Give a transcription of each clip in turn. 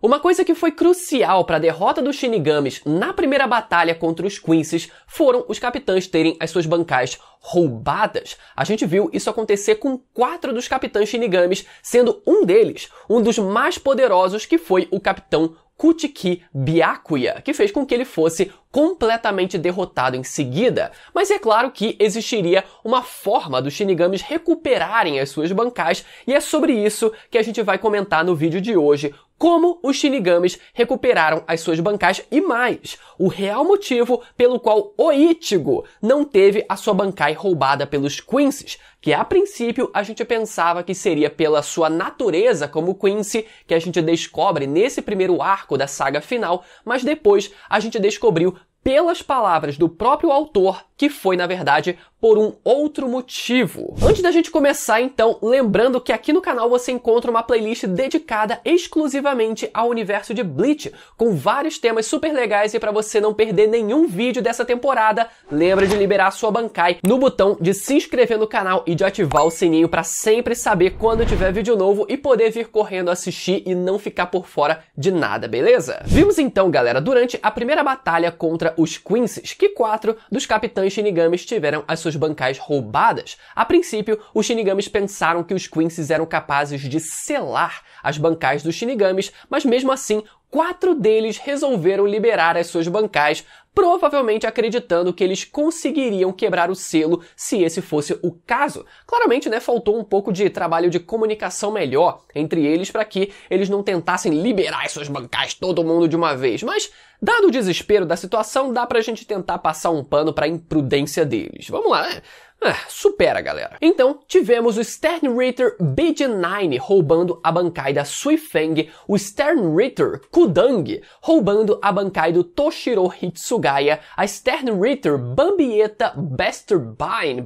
Uma coisa que foi crucial para a derrota dos Shinigamis na primeira batalha contra os Quincy's foram os capitães terem as suas bancais roubadas. A gente viu isso acontecer com 4 dos capitães Shinigamis, sendo um deles um dos mais poderosos, que foi o capitão Kuchiki Byakuya, que fez com que ele fosse completamente derrotado em seguida. Mas é claro que existiria uma forma dos Shinigamis recuperarem as suas bancais, e é sobre isso que a gente vai comentar no vídeo de hoje, como os Shinigamis recuperaram as suas bancais e mais, o real motivo pelo qual o Ichigo não teve a sua bancai roubada pelos Quincy's, que a princípio a gente pensava que seria pela sua natureza como Quincy, que a gente descobre nesse primeiro arco da saga final, mas depois a gente descobriu pelas palavras do próprio autor que foi, na verdade, por um outro motivo. Antes da gente começar, então, lembrando que aqui no canal você encontra uma playlist dedicada exclusivamente ao universo de Bleach, com vários temas super legais, e para você não perder nenhum vídeo dessa temporada, lembra de liberar sua bancai no botão de se inscrever no canal e de ativar o sininho para sempre saber quando tiver vídeo novo e poder vir correndo assistir e não ficar por fora de nada, beleza? Vimos então, galera, durante a primeira batalha contra os Quincy's, que 4 dos capitães Shinigamis tiveram as suas bancais roubadas. A princípio, os Shinigamis pensaram que os Quincy's eram capazes de selar as bancais dos Shinigamis, mas mesmo assim, 4 deles resolveram liberar as suas bancais, provavelmente acreditando que eles conseguiriam quebrar o selo se esse fosse o caso. Claramente, né, faltou um pouco de trabalho de comunicação melhor entre eles para que eles não tentassem liberar as suas bancais todo mundo de uma vez, mas dado o desespero da situação, dá pra gente tentar passar um pano pra imprudência deles. Vamos lá, né? Supera, galera. Então, tivemos o Sternritter BG9 roubando a bancai da Suifeng, o Sternritter Kudang roubando a bancai do Toshiro Hitsugaya, a Sternritter Bambieta Besturbine,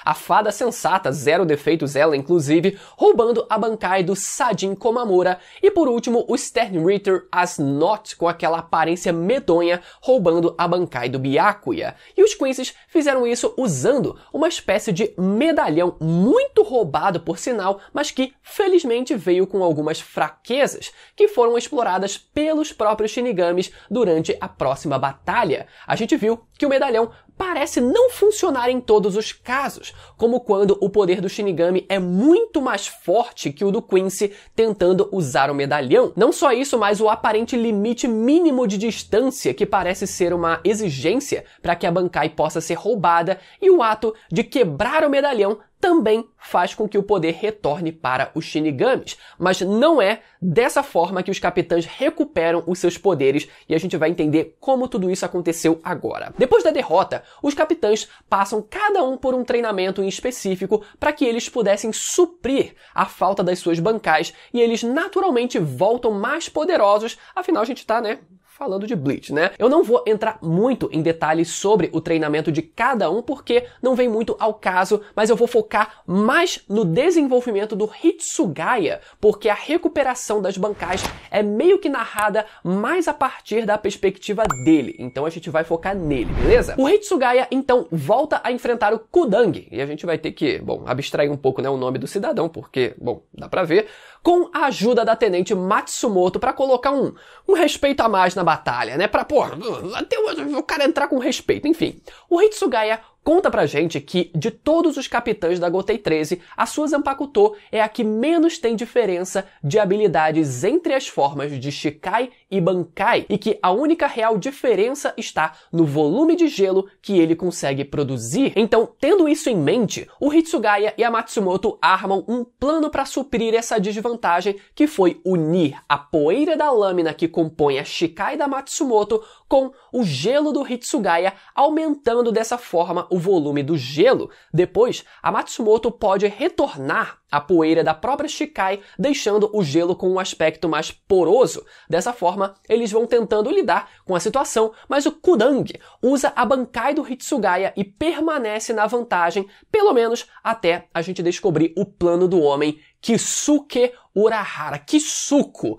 a fada sensata, 0 defeitos ela inclusive, roubando a bancai do Sajin Komamura, e por último o Sternritter Asnot, com aquela aparência medonha, roubando a bancai do Byakuya. E os Quincy's fizeram isso usando uma espécie de medalhão muito roubado por sinal, mas que felizmente veio com algumas fraquezas, que foram exploradas pelos próprios Shinigamis durante a próxima batalha. A gente viu que o medalhão parece não funcionar em todos os casos, como quando o poder do Shinigami é muito mais forte que o do Quincy tentando usar o medalhão. Não só isso, mas o aparente limite mínimo de distância, que parece ser uma exigência para que a bancai possa ser roubada, e o ato de quebrar o medalhão também faz com que o poder retorne para os Shinigamis. Mas não é dessa forma que os capitães recuperam os seus poderes, e a gente vai entender como tudo isso aconteceu agora. Depois da derrota, os capitães passam cada um por um treinamento em específico para que eles pudessem suprir a falta das suas bancais, e eles naturalmente voltam mais poderosos, afinal a gente tá, né, falando de Bleach, né? Eu não vou entrar muito em detalhes sobre o treinamento de cada um, porque não vem muito ao caso, mas eu vou focar mais no desenvolvimento do Hitsugaya, porque a recuperação das bancais é meio que narrada mais a partir da perspectiva dele, então a gente vai focar nele, beleza? O Hitsugaya, então, volta a enfrentar o Kudang, e a gente vai ter que, bom, abstrair um pouco, né, o nome do cidadão, porque, bom, dá pra ver, com a ajuda da tenente Matsumoto para colocar um respeito a mais na batalha, né? Pra, pô, até o cara entrar com respeito. Enfim, o Hitsugaya conta pra gente que, de todos os capitães da Gotei 13, a sua Zanpakuto é a que menos tem diferença de habilidades entre as formas de Shikai e Bankai, e que a única real diferença está no volume de gelo que ele consegue produzir. Então, tendo isso em mente, o Hitsugaya e a Matsumoto armam um plano para suprir essa desvantagem, que foi unir a poeira da lâmina que compõe a Shikai da Matsumoto com o gelo do Hitsugaya, aumentando dessa forma o volume do gelo. Depois, a Matsumoto pode retornar a poeira da própria Shikai, deixando o gelo com um aspecto mais poroso. Dessa forma, eles vão tentando lidar com a situação, mas o Kudang usa a bancai do Hitsugaya e permanece na vantagem, pelo menos até a gente descobrir o plano do homem Kisuke Urahara. Kisuko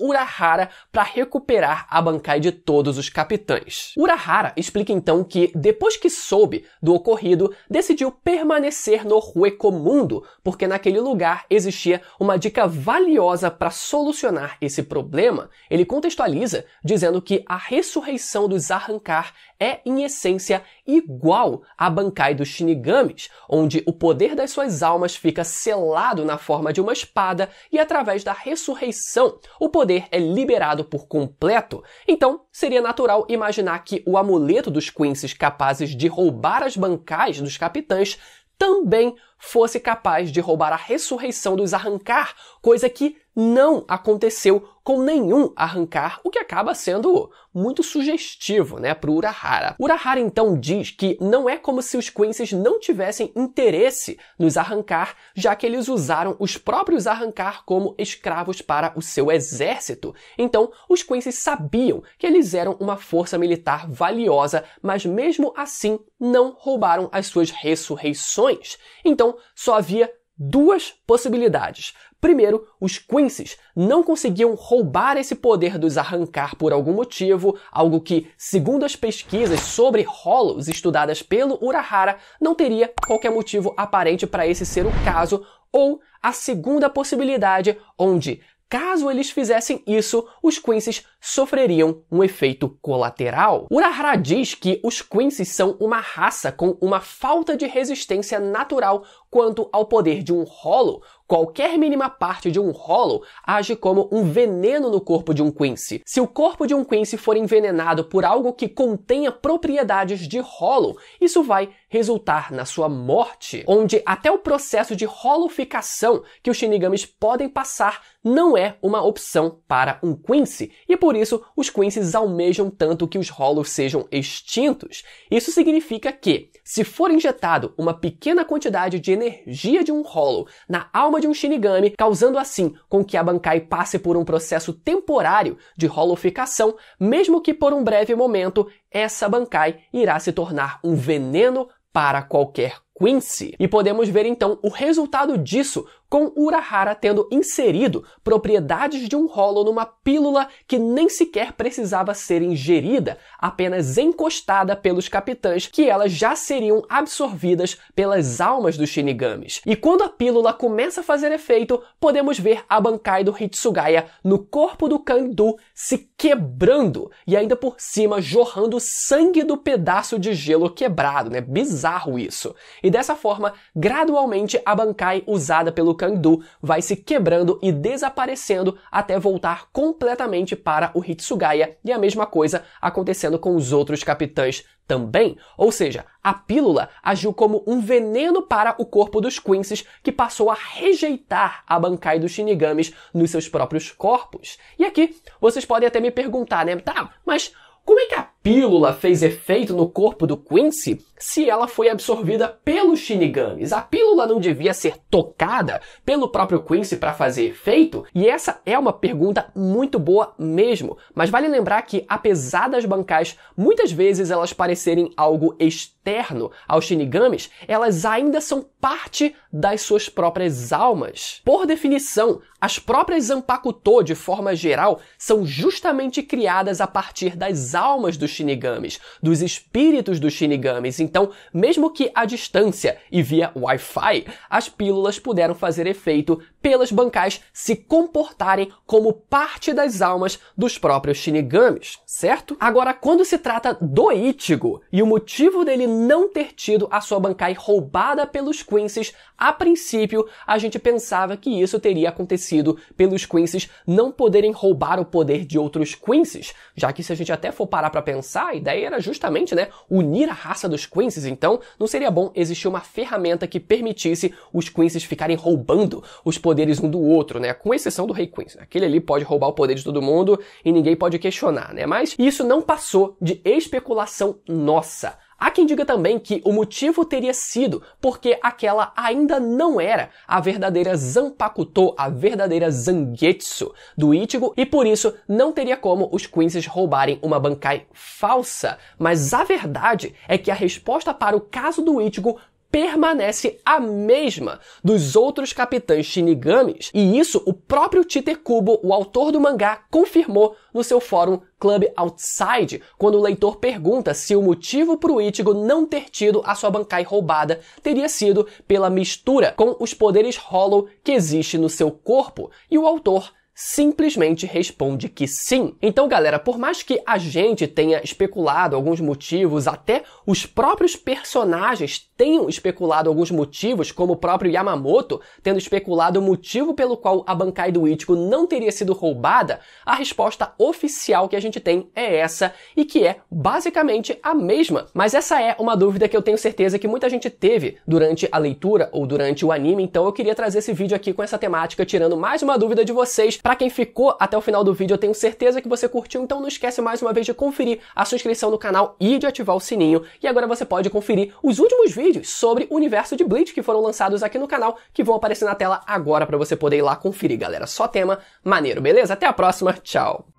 Urahara para recuperar a Bankai de todos os capitães. Urahara explica então que, depois que soube do ocorrido, decidiu permanecer no Huecomundo, porque naquele lugar existia uma dica valiosa para solucionar esse problema. Ele contextualiza dizendo que a ressurreição dos Arrancar é, em essência, igual à Bankai dos Shinigamis, onde o poder das suas almas fica selado na forma de uma espada e, através da ressurreição, o poder é liberado por completo. Então, seria natural imaginar que o amuleto dos Quincy's, capazes de roubar as Bankais dos capitães, também fosse capaz de roubar a ressurreição dos Arrancar, coisa que não aconteceu com nenhum Arrancar, o que acaba sendo muito sugestivo, né, para o Urahara. Urahara então diz que não é como se os Quincy's não tivessem interesse nos Arrancar, já que eles usaram os próprios Arrancar como escravos para o seu exército. Então, os Quincy's sabiam que eles eram uma força militar valiosa, mas mesmo assim não roubaram as suas ressurreições. Então, só havia duas possibilidades. Primeiro, os Quincy's não conseguiam roubar esse poder dos Arrancar por algum motivo, algo que, segundo as pesquisas sobre Hollows estudadas pelo Urahara, não teria qualquer motivo aparente para esse ser o caso, ou a segunda possibilidade, onde, caso eles fizessem isso, os Quincy's sofreriam um efeito colateral. Urahara diz que os Quincy's são uma raça com uma falta de resistência natural quanto ao poder de um Hollow. Qualquer mínima parte de um Hollow age como um veneno no corpo de um Quincy. Se o corpo de um Quincy for envenenado por algo que contenha propriedades de Hollow, isso vai resultar na sua morte, onde até o processo de Hollowificação que os Shinigamis podem passar não é uma opção para um Quincy, e por isso os Quincy's almejam tanto que os Hollows sejam extintos. Isso significa que, se for injetado uma pequena quantidade de energia de um Hollow na alma de um Shinigami, causando assim com que a Bankai passe por um processo temporário de Hollowificação, mesmo que por um breve momento, essa Bankai irá se tornar um veneno para qualquer Quincy. E podemos ver então o resultado disso com Urahara tendo inserido propriedades de um Hollow numa pílula que nem sequer precisava ser ingerida, apenas encostada pelos capitães, que elas já seriam absorvidas pelas almas dos Shinigamis. E quando a pílula começa a fazer efeito, podemos ver a Bankai do Hitsugaya no corpo do Kangdu se quebrando e ainda por cima jorrando sangue do pedaço de gelo quebrado, né? Bizarro isso. E dessa forma, gradualmente a Bankai usada pelo Kangdu vai se quebrando e desaparecendo até voltar completamente para o Hitsugaya, e a mesma coisa acontecendo com os outros capitães também. Ou seja, a pílula agiu como um veneno para o corpo dos Quincy's, que passou a rejeitar a Bankai dos Shinigamis nos seus próprios corpos. E aqui, vocês podem até me perguntar, né? Tá, mas como é que a pílula fez efeito no corpo do Quincy se ela foi absorvida pelos Shinigamis? A pílula não devia ser tocada pelo próprio Quincy para fazer efeito? E essa é uma pergunta muito boa mesmo, mas vale lembrar que, apesar das Bankais muitas vezes elas parecerem algo externo aos Shinigamis, elas ainda são parte das suas próprias almas. Por definição, as próprias Zanpakuto, de forma geral, são justamente criadas a partir das almas dos Shinigamis, dos espíritos dos Shinigamis. Então, mesmo que à distância e via Wi-Fi, as pílulas puderam fazer efeito pelas Bankais se comportarem como parte das almas dos próprios Shinigamis, certo? Agora, quando se trata do Ichigo e o motivo dele não ter tido a sua Bankai roubada pelos Quincy's, a princípio, a gente pensava que isso teria acontecido pelos Quincy's não poderem roubar o poder de outros Quincy's, já que se a gente até for parar pra pensar, a ideia era justamente, né, unir a raça dos Quincy's, então não seria bom existir uma ferramenta que permitisse os Quincy's ficarem roubando os poderes um do outro, né, com exceção do Rei Quincy. Aquele ali pode roubar o poder de todo mundo e ninguém pode questionar, né, mas isso não passou de especulação nossa. Há quem diga também que o motivo teria sido porque aquela ainda não era a verdadeira Zanpakuto, a verdadeira Zangetsu do Ichigo, e por isso não teria como os Quincy's roubarem uma Bankai falsa. Mas a verdade é que a resposta para o caso do Ichigo permanece a mesma dos outros capitães Shinigamis, e isso o próprio Tite Kubo, o autor do mangá, confirmou no seu fórum Club Outside, quando o leitor pergunta se o motivo para o Ichigo não ter tido a sua Bankai roubada teria sido pela mistura com os poderes Hollow que existe no seu corpo, e o autor simplesmente responde que sim. Então, galera, por mais que a gente tenha especulado alguns motivos, até os próprios personagens tenham especulado alguns motivos, como o próprio Yamamoto tendo especulado o motivo pelo qual a Bankai do Ichigo não teria sido roubada, a resposta oficial que a gente tem é essa, e que é basicamente a mesma. Mas essa é uma dúvida que eu tenho certeza que muita gente teve durante a leitura ou durante o anime, então eu queria trazer esse vídeo aqui com essa temática, tirando mais uma dúvida de vocês. Pra quem ficou até o final do vídeo, eu tenho certeza que você curtiu, então não esquece mais uma vez de conferir a sua inscrição no canal e de ativar o sininho. E agora você pode conferir os últimos vídeos sobre o universo de Bleach que foram lançados aqui no canal, que vão aparecer na tela agora pra você poder ir lá conferir, galera. Só tema maneiro, beleza? Até a próxima, tchau!